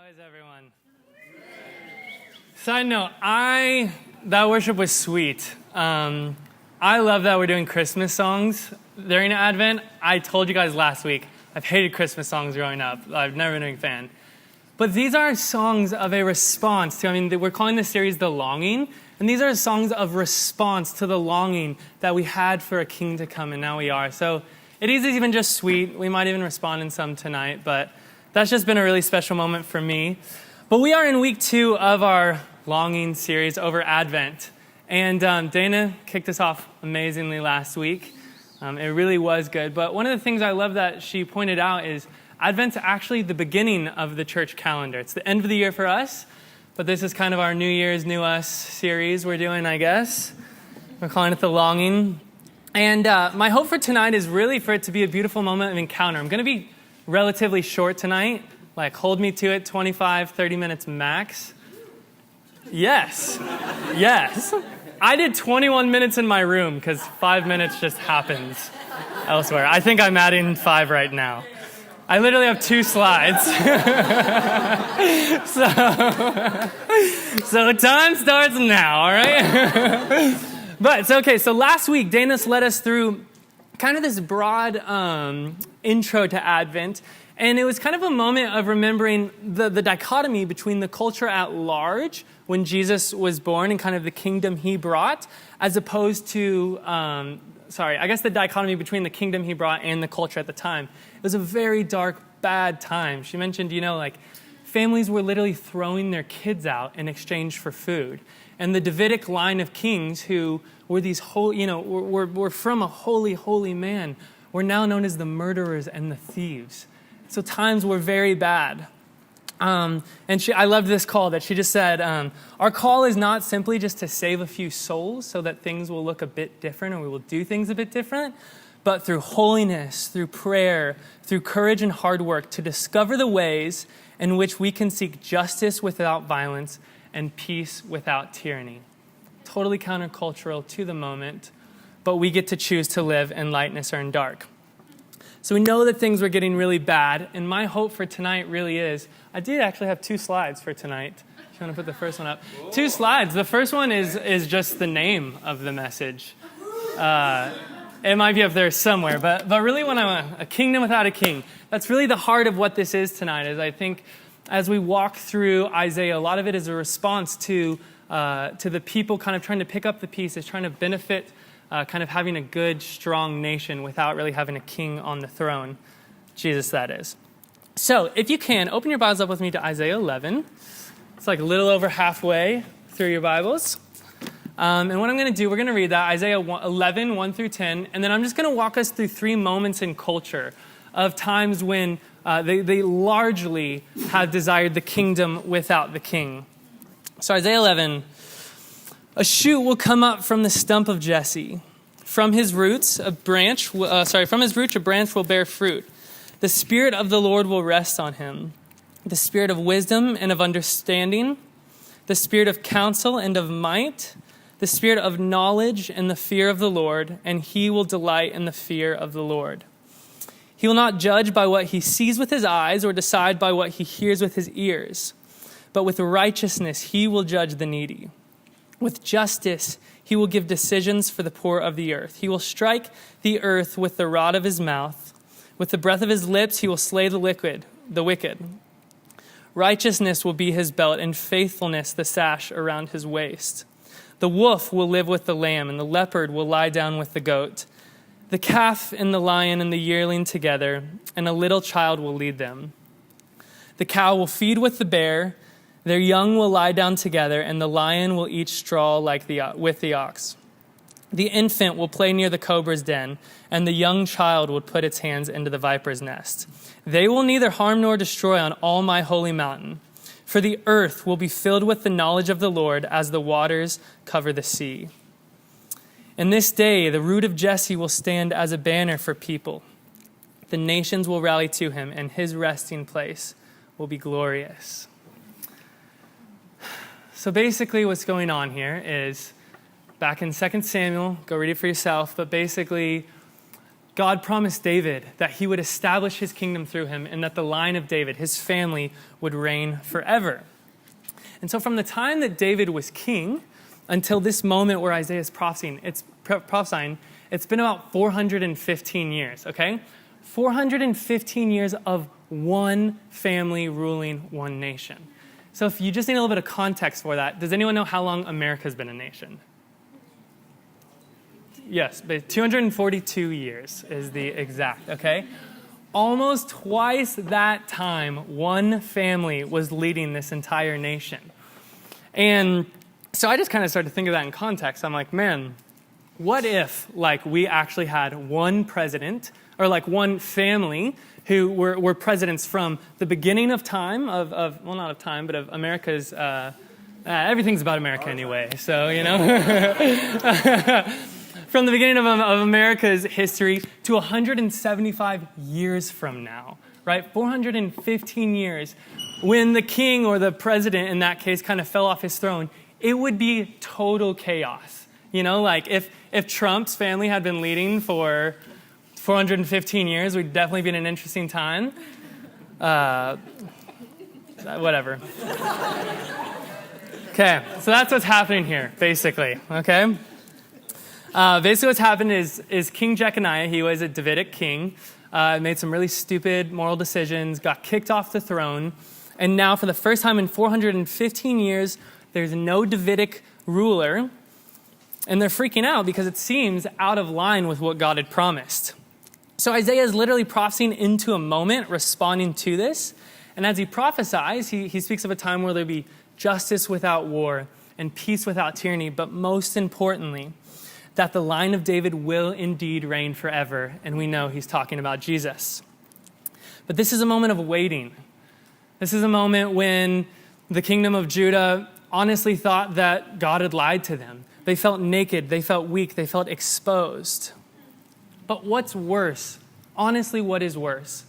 How is everyone? Side note, that worship was sweet. I love that we're doing Christmas songs during Advent. I told you guys last week, I've hated Christmas songs growing up. I've never been a big fan. But these are songs of a response to, we're calling this series The Longing, and these are songs of response to the longing that we had for a king to come, and now we are. So it is even just sweet. We might even respond in some tonight, but that's just been a really special moment for me. But we are in week 2 of our longing series over Advent. And Dana kicked us off amazingly last week. It really was good. But one of the things I love that she pointed out is Advent's actually the beginning of the church calendar. It's the end of the year for us, but this is kind of our New Year's, New Us series we're doing, I guess. We're calling it The Longing. And my hope for tonight is really for it to be a beautiful moment of encounter. I'm going to be relatively short tonight, like hold me to it, 25, 30 minutes max. Yes. I did 21 minutes in my room because 5 minutes just happens elsewhere. I think I'm adding 5 right now. I literally have 2 slides. So time starts now, all right? But it's okay. So last week, Dana's led us through kind of this broad intro to Advent. And it was kind of a moment of remembering the dichotomy between the culture at large when Jesus was born and kind of the kingdom he brought, as opposed to, the dichotomy between the kingdom he brought and the culture at the time. It was a very dark, bad time. She mentioned, families were literally throwing their kids out in exchange for food. And the Davidic line of kings who were these were from a holy, holy man, were now known as the murderers and the thieves. So times were very bad. I loved this call that she just said, our call is not simply just to save a few souls so that things will look a bit different or we will do things a bit different, but through holiness, through prayer, through courage and hard work to discover the ways in which we can seek justice without violence and peace without tyranny. Totally countercultural to the moment, but we get to choose to live in lightness or in dark. So we know that things were getting really bad, and my hope for tonight really is, I did actually have 2 slides for tonight. If you want to put the first one up. Whoa. 2 slides. The first one is just the name of the message. It might be up there somewhere, but really when I'm a kingdom without a king, that's really the heart of what this is tonight, is I think as we walk through Isaiah, a lot of it is a response to the people kind of trying to pick up the pieces, trying to benefit kind of having a good, strong nation without really having a king on the throne. Jesus, that is. So, if you can, open your Bibles up with me to Isaiah 11. It's like a little over halfway through your Bibles. And what I'm going to do, we're going to read that, Isaiah 11, 1 through 10, and then I'm just going to walk us through 3 moments in culture of times when they largely have desired the kingdom without the king. So, Isaiah 11, a shoot will come up from the stump of Jesse. From his roots, a branch will bear fruit. The Spirit of the Lord will rest on him. The Spirit of wisdom and of understanding. The Spirit of counsel and of might. The Spirit of knowledge and the fear of the Lord. And he will delight in the fear of the Lord. He will not judge by what he sees with his eyes or decide by what he hears with his ears. But with righteousness he will judge the needy. With justice, he will give decisions for the poor of the earth. He will strike the earth with the rod of his mouth. With the breath of his lips, he will slay the wicked. Righteousness will be his belt, and faithfulness the sash around his waist. The wolf will live with the lamb, and the leopard will lie down with the goat. The calf and the lion and the yearling together, and a little child will lead them. The cow will feed with the bear. Their young will lie down together, and the lion will eat straw with the ox. The infant will play near the cobra's den, and the young child will put its hands into the viper's nest. They will neither harm nor destroy on all my holy mountain, for the earth will be filled with the knowledge of the Lord as the waters cover the sea. In this day, the root of Jesse will stand as a banner for people. The nations will rally to him, and his resting place will be glorious. So basically what's going on here is back in 2 Samuel, go read it for yourself, but basically God promised David that he would establish his kingdom through him and that the line of David, his family, would reign forever. And so from the time that David was king until this moment where Isaiah is prophesying, it's been about 415 years, okay? 415 years of one family ruling one nation. So if you just need a little bit of context for that, does anyone know how long America's been a nation? Yes, but 242 years is the exact, okay? Almost twice that time, one family was leading this entire nation. And so I just kind of started to think of that in context. I'm like, man, what if we actually had one president or one family who were presidents from the beginning of time, well, not of time, but of America's, everything's about America anyway, so, from the beginning of America's history to 175 years from now, right? 415 years, when the king or the president in that case kind of fell off his throne, it would be total chaos. If Trump's family had been leading for 415 years, we'd definitely be in an interesting time. Whatever. Okay, so that's what's happening here, basically, okay? Basically what's happened is King Jeconiah, he was a Davidic king, made some really stupid moral decisions, got kicked off the throne, and now for the first time in 415 years, there's no Davidic ruler, and they're freaking out because it seems out of line with what God had promised. So Isaiah is literally prophesying into a moment, responding to this, and as he prophesies, he speaks of a time where there'll be justice without war and peace without tyranny, but most importantly, that the line of David will indeed reign forever, and we know he's talking about Jesus. But this is a moment of waiting. This is a moment when the kingdom of Judah honestly thought that God had lied to them. They felt naked, they felt weak, they felt exposed. But what's worse, honestly what is worse,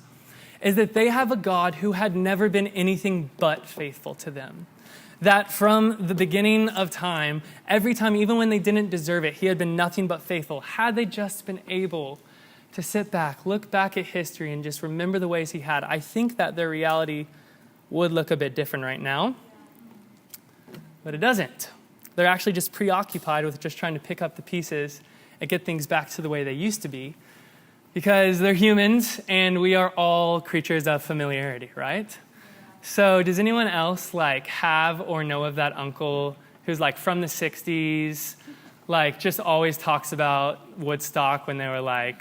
is that they have a God who had never been anything but faithful to them. That from the beginning of time, every time, even when they didn't deserve it, he had been nothing but faithful. Had they just been able to sit back, look back at history, and just remember the ways he had, I think that their reality would look a bit different right now. But it doesn't. They're actually just preoccupied with just trying to pick up the pieces and get things back to the way they used to be. Because they're humans, and we are all creatures of familiarity, right? So does anyone else have or know of that uncle who's from the 60s, just always talks about Woodstock when they were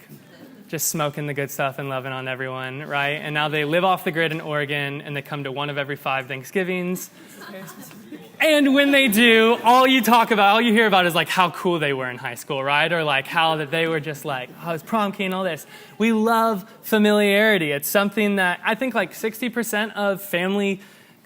just smoking the good stuff and loving on everyone, right? And now they live off the grid in Oregon and they come to one of every 5 Thanksgivings. And when they do, all you hear about is how cool they were in high school, right? Or how that they were just I was prom king, all this. We love familiarity. It's something that I think 60% of family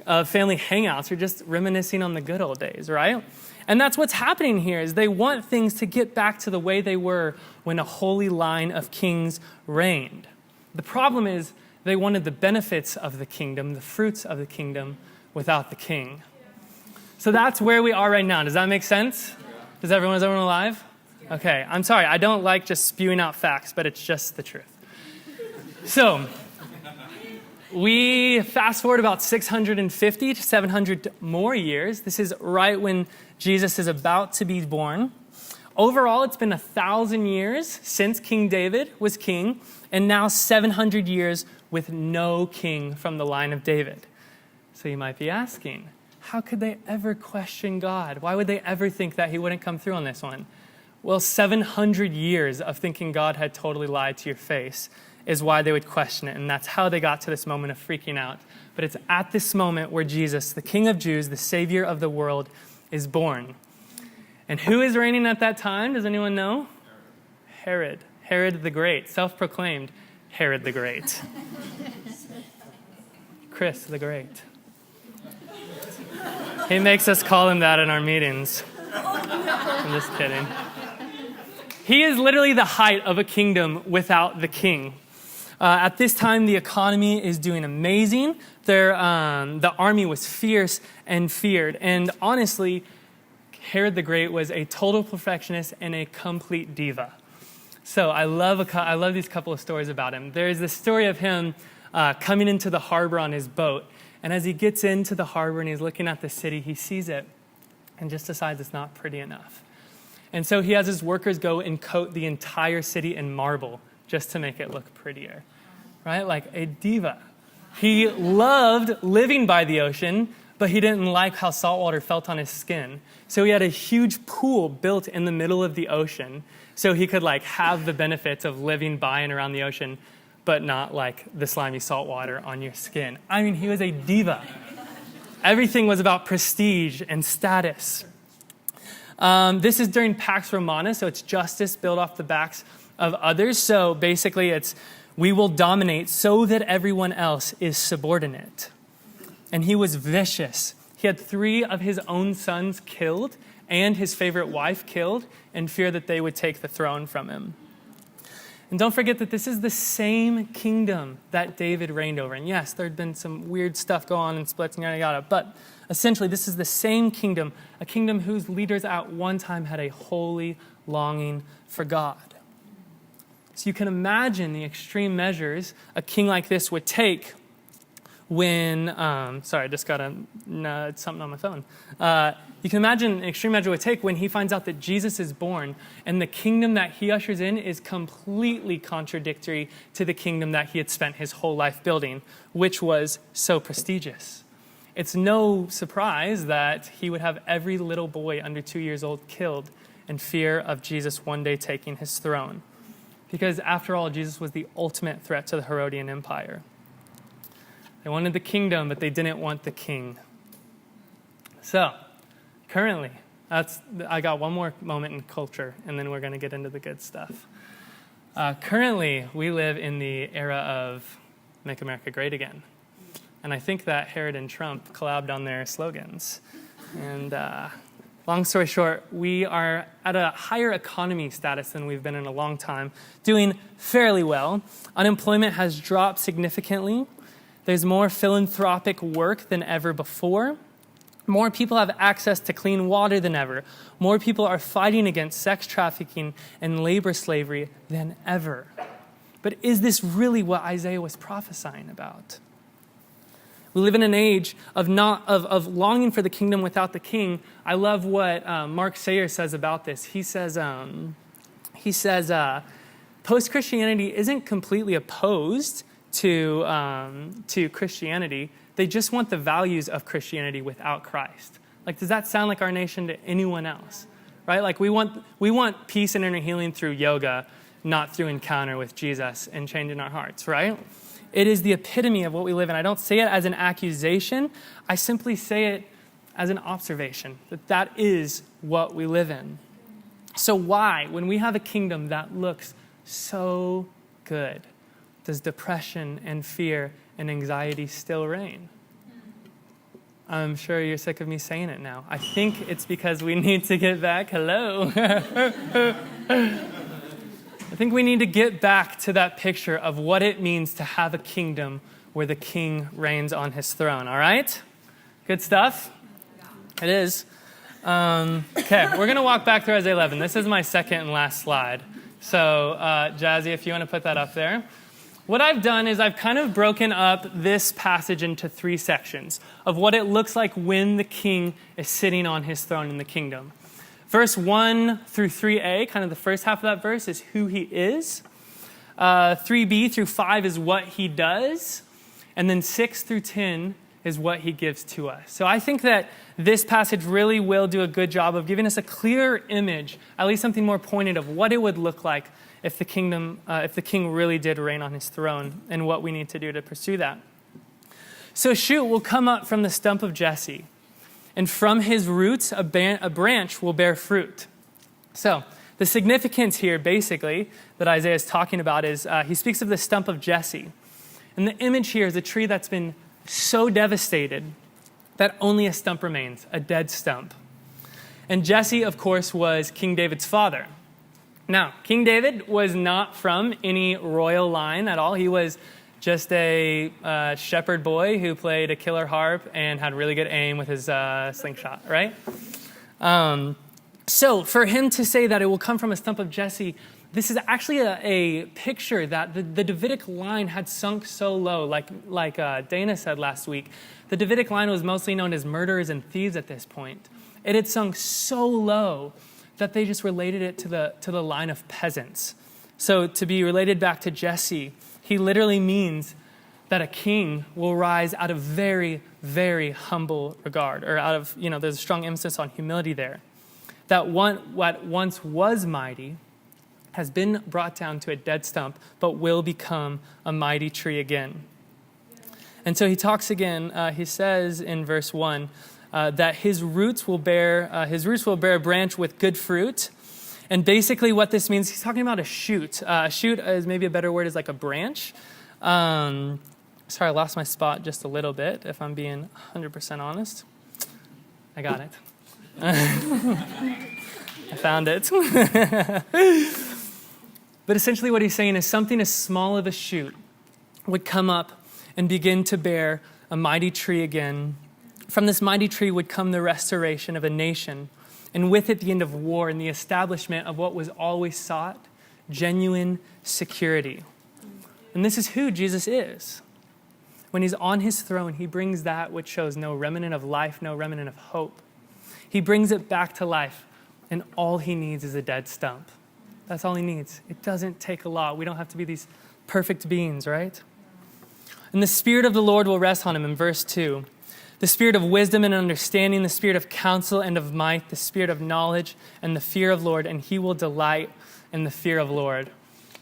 hangouts are just reminiscing on the good old days, right? And that's what's happening here is they want things to get back to the way they were when a holy line of kings reigned. The problem is they wanted the benefits of the kingdom, the fruits of the kingdom, without the king. So that's where we are right now. Does that make sense? Is everyone alive? Okay, I'm sorry. I don't like just spewing out facts, but it's just the truth. So we fast forward about 650 to 700 more years. This is right when Jesus is about to be born. Overall, it's been 1,000 years since King David was king, and now 700 years with no king from the line of David. So you might be asking, how could they ever question God? Why would they ever think that he wouldn't come through on this one? Well, 700 years of thinking God had totally lied to your face is why they would question it, and that's how they got to this moment of freaking out. But it's at this moment where Jesus, the King of Jews, the Savior of the world, is born. And who is reigning at that time? Does anyone know? Herod. Herod the Great, self-proclaimed Herod the Great. Chris the Great. He makes us call him that in our meetings. I'm just kidding. He is literally the height of a kingdom without the king. At this time, the economy is doing amazing. The army was fierce and feared. And honestly, Herod the Great was a total perfectionist and a complete diva. So I love these couple of stories about him. There's this story of him coming into the harbor on his boat. And as he gets into the harbor and he's looking at the city, he sees it and just decides it's not pretty enough. And so he has his workers go and coat the entire city in marble just to make it look prettier, right? Like a diva. He loved living by the ocean, but he didn't like how salt water felt on his skin. So he had a huge pool built in the middle of the ocean so he could have the benefits of living by and around the ocean, but not like the slimy salt water on your skin. I mean, he was a diva. Everything was about prestige and status. This is during Pax Romana, so it's justice built off the backs of others. So basically it's, we will dominate so that everyone else is subordinate. And he was vicious. He had 3 of his own sons killed and his favorite wife killed in fear that they would take the throne from him. And don't forget that this is the same kingdom that David reigned over. And yes, there had been some weird stuff go on and splits and yada yada, but essentially this is the same kingdom, a kingdom whose leaders at one time had a holy longing for God. So you can imagine the extreme measures a king like this would take when, sorry, I just got something on my phone. You can imagine an extreme measure would take when he finds out that Jesus is born and the kingdom that he ushers in is completely contradictory to the kingdom that he had spent his whole life building, which was so prestigious. It's no surprise that he would have every little boy under 2 years old killed in fear of Jesus one day taking his throne. Because after all, Jesus was the ultimate threat to the Herodian Empire. They wanted the kingdom, but they didn't want the king. So, currently, I got one more moment in culture, and then we're going to get into the good stuff. Currently, we live in the era of Make America Great Again. And I think that Herod and Trump collabed on their slogans. And long story short, we are at a higher economy status than we've been in a long time, doing fairly well. Unemployment has dropped significantly. There's more philanthropic work than ever before. More people have access to clean water than ever. More people are fighting against sex trafficking and labor slavery than ever. But is this really what Isaiah was prophesying about? We live in an age of longing for the kingdom without the king. I love what Mark Sayers says about this. He says post-Christianity isn't completely opposed to Christianity. They just want the values of Christianity without Christ. Does that sound like our nation to anyone else? Right? We want peace and inner healing through yoga, not through encounter with Jesus and changing our hearts, right? It is the epitome of what we live in. I don't say it as an accusation. I simply say it as an observation, that is what we live in. So why, when we have a kingdom that looks so good, does depression and fear and anxiety still reign? I'm sure you're sick of me saying it now. I think it's because we need to get back. Hello. I think we need to get back to that picture of what it means to have a kingdom where the king reigns on his throne. All right? Good stuff? It is. Okay, we're going to walk back through Isaiah 11. This is my second and last slide. So, Jazzy, if you want to put that up there. What I've done is I've kind of broken up this passage into 3 sections of what it looks like when the king is sitting on his throne in the kingdom. Verse 1 through 3a, kind of the first half of that verse, is who he is. 3b through 5 is what he does. And then 6 through 10 is what he gives to us. So I think that this passage really will do a good job of giving us a clearer image, at least something more pointed of what it would look like if the king really did reign on his throne and what we need to do to pursue that. So a shoot will come up from the stump of Jesse, and from his roots a branch will bear fruit. So the significance here, basically, that Isaiah is talking about is he speaks of the stump of Jesse. And the image here is a tree that's been so devastated that only a stump remains, a dead stump. And Jesse, of course, was King David's father. Now, King David was not from any royal line at all. He was just a shepherd boy who played a killer harp and had really good aim with his slingshot, right? So for him to say that it will come from a stump of Jesse, this is actually a picture that the Davidic line had sunk so low, like Dana said last week. The Davidic line was mostly known as murderers and thieves at this point. It had sunk so low that they just related it to the line of peasants. So to be related back to Jesse, he literally means that a king will rise out of very, very humble regard, or out of, there's a strong emphasis on humility there. That what once was mighty has been brought down to a dead stump, but will become a mighty tree again. And so he talks again, he says in verse 1, that his roots will bear a branch with good fruit. And basically what this means, he's talking about a shoot. A shoot is maybe a better word, is like a branch. Sorry, I lost my spot just a little bit, if I'm being 100% honest. I got it. I found it. But essentially what he's saying is something as small as a shoot would come up and begin to bear a mighty tree again. From this mighty tree would come the restoration of a nation, and with it the end of war and the establishment of what was always sought, genuine security. And this is who Jesus is. When he's on his throne, he brings that which shows no remnant of life, no remnant of hope. He brings it back to life, and all he needs is a dead stump. That's all he needs. It doesn't take a lot. We don't have to be these perfect beings, right? And the Spirit of the Lord will rest on him in verse 2. The Spirit of wisdom and understanding, the Spirit of counsel and of might, the Spirit of knowledge and the fear of Lord, and he will delight in the fear of Lord.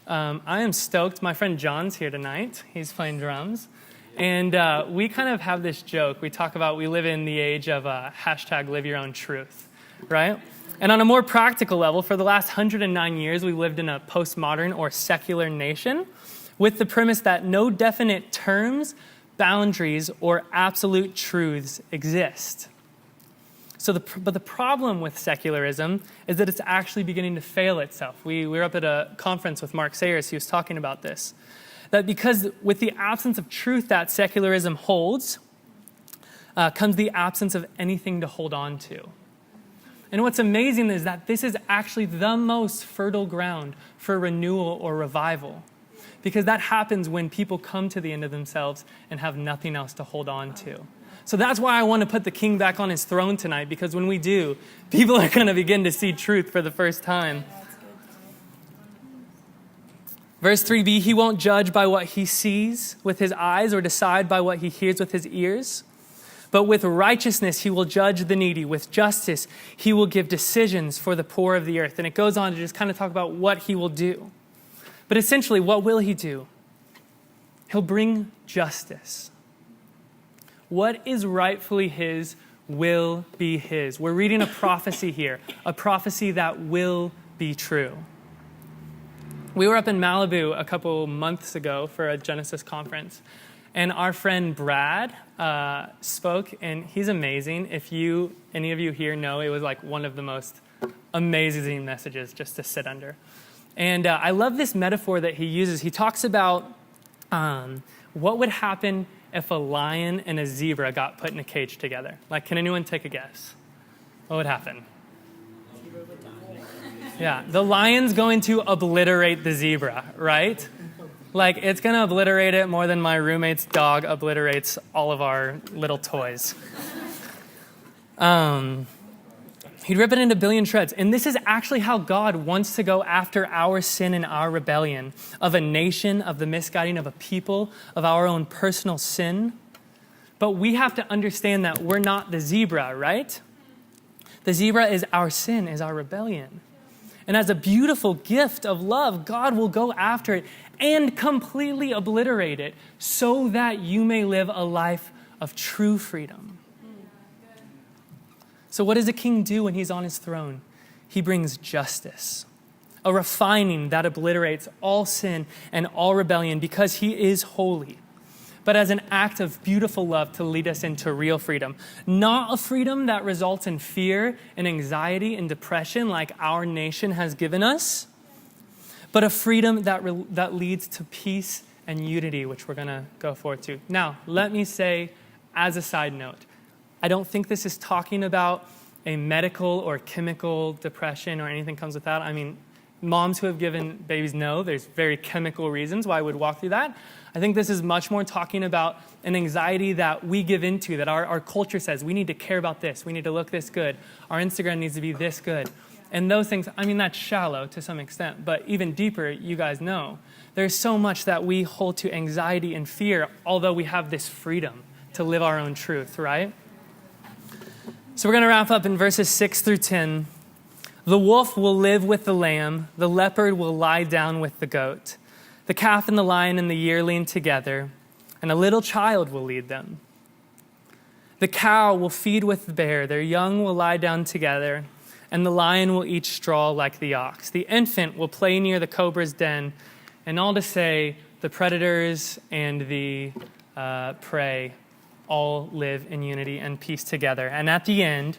I am stoked. My friend John's here tonight. He's playing drums. And we kind of have this joke. We talk about we live in the age of hashtag live your own truth, right? And on a more practical level, for the last 109 years, we've lived in a postmodern or secular nation with the premise that no definite terms, boundaries, or absolute truths exist. But the problem with secularism is that it's actually beginning to fail itself. We were up at a conference with Mark Sayers. He was talking about this. That because with the absence of truth that secularism holds, comes the absence of anything to hold on to. And what's amazing is that this is actually the most fertile ground for renewal or revival. Because that happens when people come to the end of themselves and have nothing else to hold on to. So that's why I want to put the king back on his throne tonight, because when we do, people are going to begin to see truth for the first time. Verse 3b, he won't judge by what he sees with his eyes or decide by what he hears with his ears. But with righteousness, he will judge the needy. With justice, he will give decisions for the poor of the earth. And it goes on to just kind of talk about what he will do. But essentially, what will he do? He'll bring justice. What is rightfully his will be his. We're reading a prophecy here, a prophecy that will be true. We were up in Malibu a couple months ago for a Genesis conference, and our friend Brad spoke, and he's amazing. If any of you here know, it was like one of the most amazing messages just to sit under. And I love this metaphor that he uses. He talks about what would happen if a lion and a zebra got put in a cage together. Like, can anyone take a guess? What would happen? Yeah, the lion's going to obliterate the zebra, right? Like, it's going to obliterate it more than my roommate's dog obliterates all of our little toys. He'd rip it into a billion shreds. And this is actually how God wants to go after our sin and our rebellion, of a nation, of the misguiding of a people, of our own personal sin. But we have to understand that we're not the zebra, right? The zebra is our sin, is our rebellion. And as a beautiful gift of love, God will go after it and completely obliterate it so that you may live a life of true freedom. So what does a king do when he's on his throne? He brings justice, a refining that obliterates all sin and all rebellion because he is holy, but as an act of beautiful love to lead us into real freedom. Not a freedom that results in fear and anxiety and depression like our nation has given us, but a freedom that leads to peace and unity, which we're going to go forward to. Now, let me say, as a side note, I don't think this is talking about a medical or chemical depression or anything comes with that. I mean, moms who have given babies know there's very chemical reasons why I would walk through that. I think this is much more talking about an anxiety that we give into, that our culture says, we need to care about this, we need to look this good, our Instagram needs to be this good. And those things, I mean, that's shallow to some extent, but even deeper, you guys know. There's so much that we hold to anxiety and fear, although we have this freedom to live our own truth, right? So we're going to wrap up in verses 6 through 10. The wolf will live with the lamb, the leopard will lie down with the goat. The calf and the lion and the yearling together, and a little child will lead them. The cow will feed with the bear, their young will lie down together, and the lion will eat straw like the ox. The infant will play near the cobra's den, and all to say, the predators and the prey all live in unity and peace together. And at the end,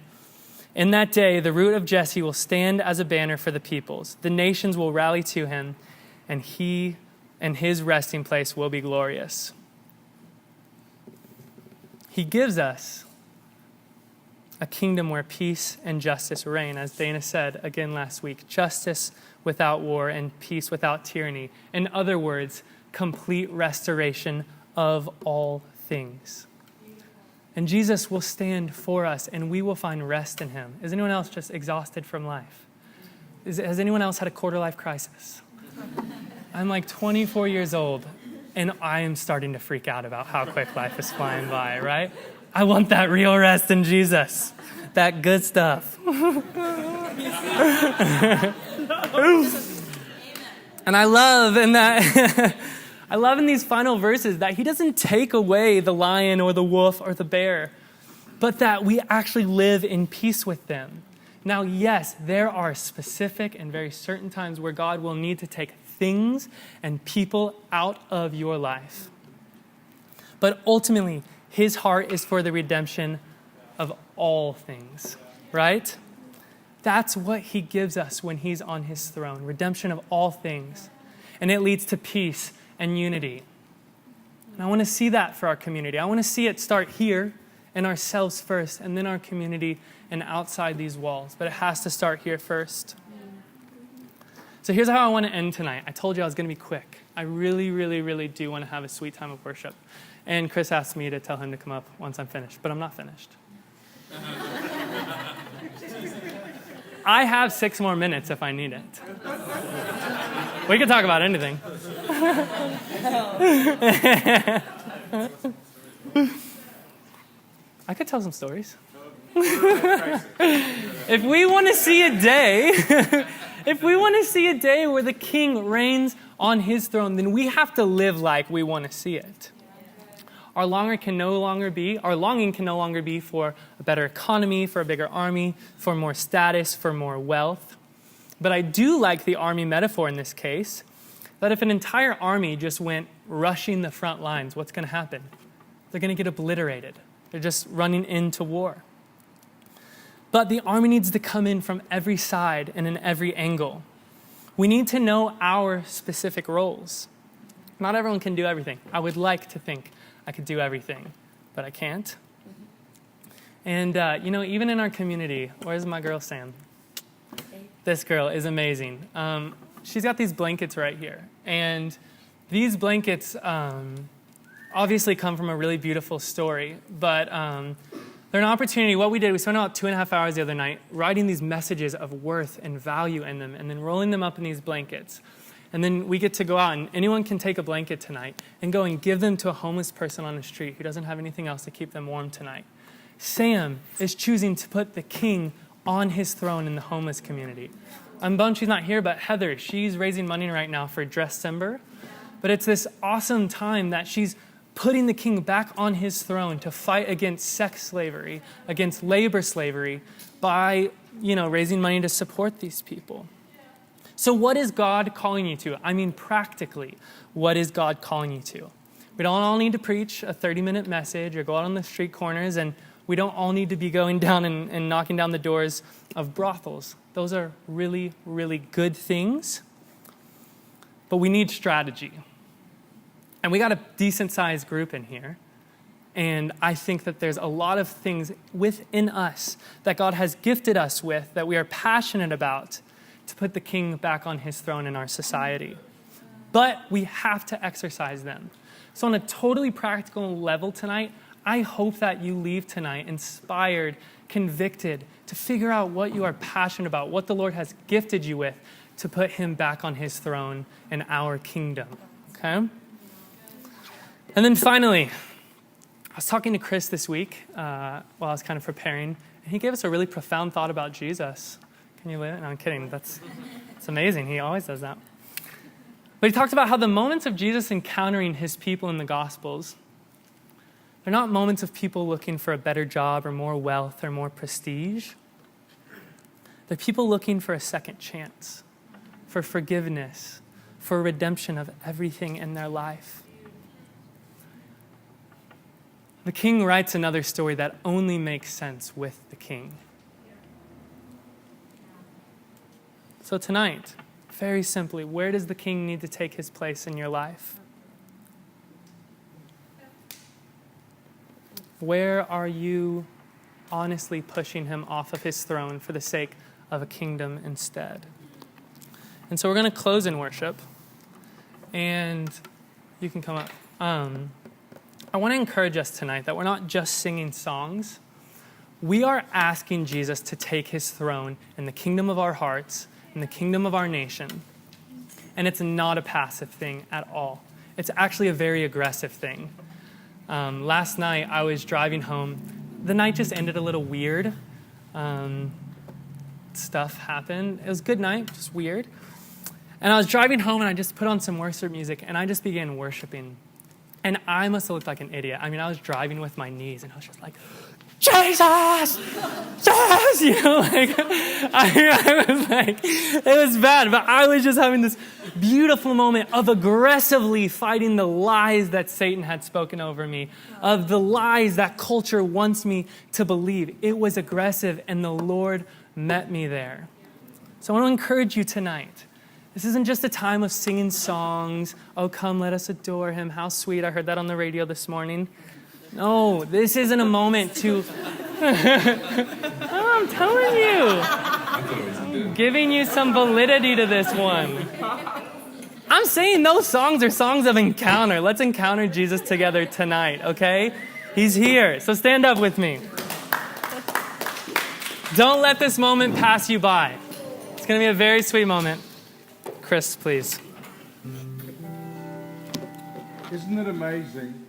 in that day, the root of Jesse will stand as a banner for the peoples. The nations will rally to him, and he and his resting place will be glorious. He gives us a kingdom where peace and justice reign, as Dana said again last week, justice without war and peace without tyranny. In other words, complete restoration of all things. And Jesus will stand for us, and we will find rest in him. Is anyone else just exhausted from life? Has anyone else had a quarter-life crisis? I'm like 24 years old, and I am starting to freak out about how quick life is flying by, right? I want that real rest in Jesus, that good stuff. And I love in that, I love in these final verses that he doesn't take away the lion or the wolf or the bear, but that we actually live in peace with them. Now, yes, there are specific and very certain times where God will need to take things and people out of your life. But ultimately, his heart is for the redemption of all things, right? That's what he gives us when he's on his throne, redemption of all things. And it leads to peace and unity. And I want to see that for our community. I want to see it start here in ourselves first, and then our community and outside these walls. But it has to start here first. So here's how I want to end tonight. I told you I was going to be quick. I really, really, really do want to have a sweet time of worship. And Chris asked me to tell him to come up once I'm finished, but I'm not finished. I have 6 more minutes if I need it. We can talk about anything. I could tell some stories. If we want to see a day, if we want to see a day where the king reigns on his throne, then we have to live like we want to see it. Our longing can no longer be for a better economy, for a bigger army, for more status, for more wealth. But I do like the army metaphor in this case, that if an entire army just went rushing the front lines, what's going to happen? They're going to get obliterated. They're just running into war. But the army needs to come in from every side and in every angle. We need to know our specific roles. Not everyone can do everything. I would like to think I could do everything, but I can't. And, even in our community, where's my girl, Sam? This girl is amazing. She's got these blankets right here. And these blankets obviously come from a really beautiful story, but they're an opportunity. What we did, we spent about 2.5 hours the other night writing these messages of worth and value in them, and then rolling them up in these blankets. And then we get to go out, and anyone can take a blanket tonight and go and give them to a homeless person on the street who doesn't have anything else to keep them warm tonight. Sam is choosing to put the king on his throne in the homeless community. I'm bummed she's not here, but Heather, she's raising money right now for Dresscember. But it's this awesome time that she's putting the king back on his throne to fight against sex slavery, against labor slavery, by, raising money to support these people. So what is God calling you to? I mean, practically, what is God calling you to? We don't all need to preach a 30-minute message or go out on the street corners, and we don't all need to be going down and knocking down the doors of brothels. Those are really, really good things, but we need strategy. And we got a decent-sized group in here, and I think that there's a lot of things within us that God has gifted us with that we are passionate about to put the king back on his throne in our society. But we have to exercise them. So on a totally practical level tonight, I hope that you leave tonight inspired, convicted, to figure out what you are passionate about, what the Lord has gifted you with, to put him back on his throne in our kingdom. Okay? And then finally, I was talking to Chris this week while I was kind of preparing, and he gave us a really profound thought about Jesus. Can you believe it? No, I'm kidding. It's amazing. He always does that. But he talked about how the moments of Jesus encountering his people in the Gospels, they're not moments of people looking for a better job or more wealth or more prestige. They're people looking for a second chance, for forgiveness, for redemption of everything in their life. The king writes another story that only makes sense with the king. So tonight, very simply, where does the king need to take his place in your life? Where are you honestly pushing him off of his throne for the sake of a kingdom instead? And so we're going to close in worship. And you can come up. I want to encourage us tonight that we're not just singing songs. We are asking Jesus to take his throne in the kingdom of our hearts, in the kingdom of our nation. And it's not a passive thing at all. It's actually a very aggressive thing. Last night, I was driving home. The night just ended a little weird. Stuff happened. It was a good night, just weird. And I was driving home, and I just put on some worship music, and I just began worshiping. And I must have looked like an idiot. I mean, I was driving with my knees, and I was just like, Jesus! Jesus! You know, like, I was like, it was bad, but I was just having this beautiful moment of aggressively fighting the lies that Satan had spoken over me, of the lies that culture wants me to believe. It was aggressive, and the Lord met me there. So I want to encourage you tonight. This isn't just a time of singing songs. Oh, come, let us adore him. How sweet. I heard that on the radio this morning. No, this isn't a moment to... Oh, I'm telling you. I'm giving you some validity to this one. I'm saying those songs are songs of encounter. Let's encounter Jesus together tonight, okay? He's here. So stand up with me. Don't let this moment pass you by. It's going to be a very sweet moment. Chris, please. Isn't it amazing